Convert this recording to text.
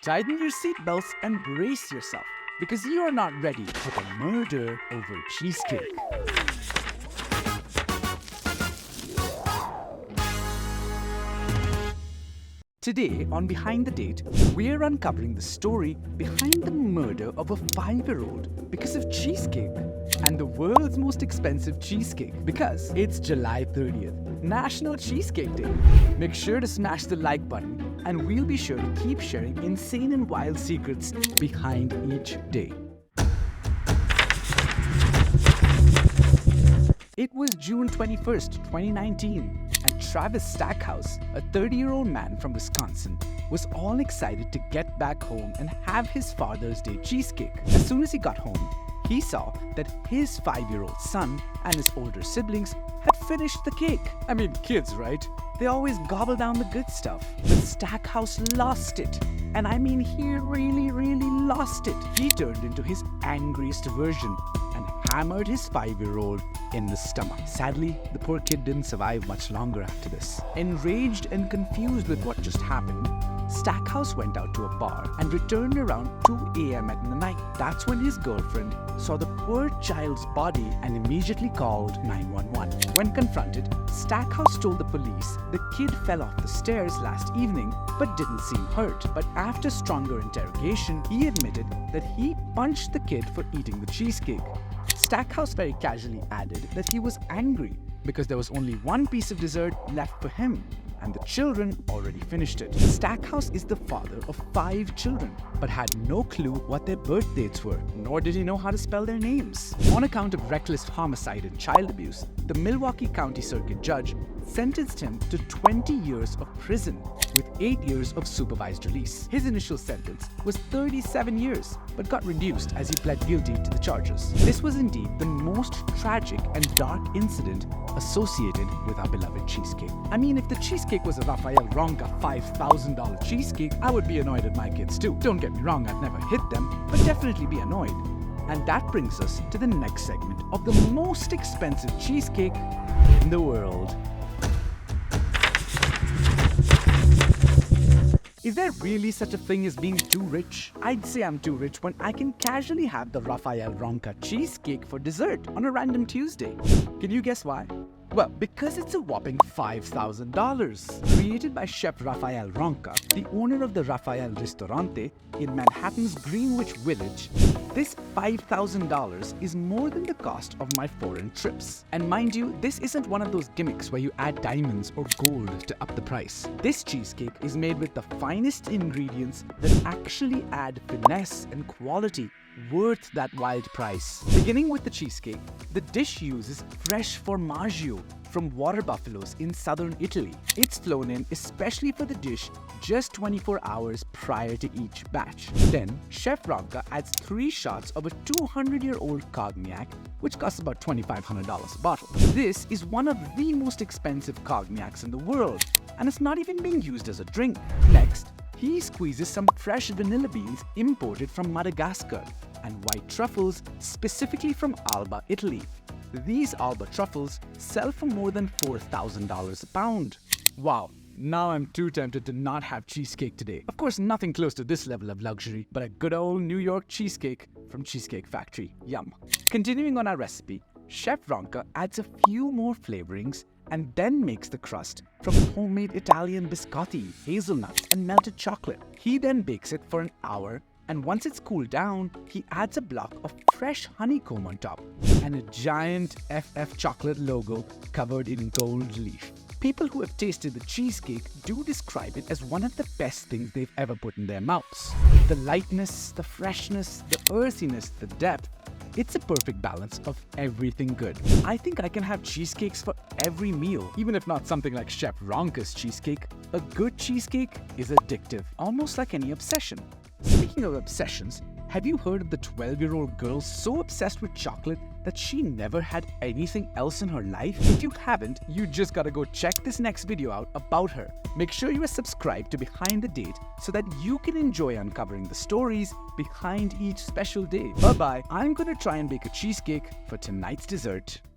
Tighten your seatbelts and brace yourself because you are not ready for the murder over cheesecake. Today on Behind the Date, we're uncovering the story behind the murder of a 5-year-old because of cheesecake and the world's most expensive cheesecake because it's July 30th, National Cheesecake Day. Make sure to smash the like button and we'll be sure to keep sharing insane and wild secrets behind each day. It was June 21st, 2019, and Travis Stackhouse, a 30-year-old man from Wisconsin, was all excited to get back home and have his Father's Day cheesecake. As soon as he got home, he saw that his 5-year-old son and his older siblings had finished the cake. I mean, kids, right? They always gobble down the good stuff. But Stackhouse lost it. And I mean, he really lost it. He turned into his angriest version and hammered his 5-year-old in the stomach. Sadly, the poor kid didn't survive much longer after this. Enraged and confused with what just happened, Stackhouse went out to a bar and returned around 2 a.m. at night. That's when his girlfriend saw the poor child's body and immediately called 911. When confronted, Stackhouse told the police the kid fell off the stairs last evening but didn't seem hurt. But after stronger interrogation, he admitted that he punched the kid for eating the cheesecake. Stackhouse very casually added that he was angry because there was only one piece of dessert left for him, and the children already finished it. Stackhouse is the father of 5 children, but had no clue what their birth dates were, nor did he know how to spell their names. On account of reckless homicide and child abuse, the Milwaukee County Circuit Judge sentenced him to 20 years of prison with 8 years of supervised release. His initial sentence was 37 years, but got reduced as he pled guilty to the charges. This was indeed the most tragic and dark incident associated with our beloved cheesecake. I mean, if the cheesecake was a Raphael Ronca $5,000 cheesecake, I would be annoyed at my kids too. Don't get me wrong, I'd never hit them, but definitely be annoyed. And that brings us to the next segment of the most expensive cheesecake in the world. Is there really such a thing as being too rich? I'd say I'm too rich when I can casually have the Raphael Ronca cheesecake for dessert on a random Tuesday. Can you guess why? Well, because it's a whopping $5,000. Created by Chef Raphael Ronca, the owner of the Raphael Ristorante in Manhattan's Greenwich Village, this $5,000 is more than the cost of my foreign trips. And mind you, this isn't one of those gimmicks where you add diamonds or gold to up the price. This cheesecake is made with the finest ingredients that actually add finesse and quality worth that wild price. Beginning with the cheesecake, the dish uses fresh formaggio from water buffaloes in southern Italy. It's flown in especially for the dish just 24 hours prior to each batch. Then, Chef Ronca adds 3 shots of a 200-year-old cognac, which costs about $2,500 a bottle. This is one of the most expensive cognacs in the world, and it's not even being used as a drink. Next, he squeezes some fresh vanilla beans imported from Madagascar and white truffles specifically from Alba, Italy. These Alba truffles sell for more than $4,000 a pound. Wow, now I'm too tempted to not have cheesecake today. Of course, nothing close to this level of luxury, but a good old New York cheesecake from Cheesecake Factory. Yum. Continuing on our recipe, Chef Ronca adds a few more flavorings and then makes the crust from homemade Italian biscotti, hazelnuts, and melted chocolate. He then bakes it for an hour, and once it's cooled down, he adds a block of fresh honeycomb on top and a giant FF chocolate logo covered in gold leaf. People who have tasted the cheesecake do describe it as one of the best things they've ever put in their mouths. The lightness, the freshness, the earthiness, the depth. It's a perfect balance of everything good. I think I can have cheesecakes for every meal. Even if not something like Chef Ronca's cheesecake, a good cheesecake is addictive, almost like any obsession. Speaking of obsessions, have you heard of the 12-year-old girl so obsessed with chocolate that she never had anything else in her life? If you haven't, you just gotta go check this next video out about her. Make sure you are subscribed to Behind the Date so that you can enjoy uncovering the stories behind each special day. Bye-bye. I'm gonna try and bake a cheesecake for tonight's dessert.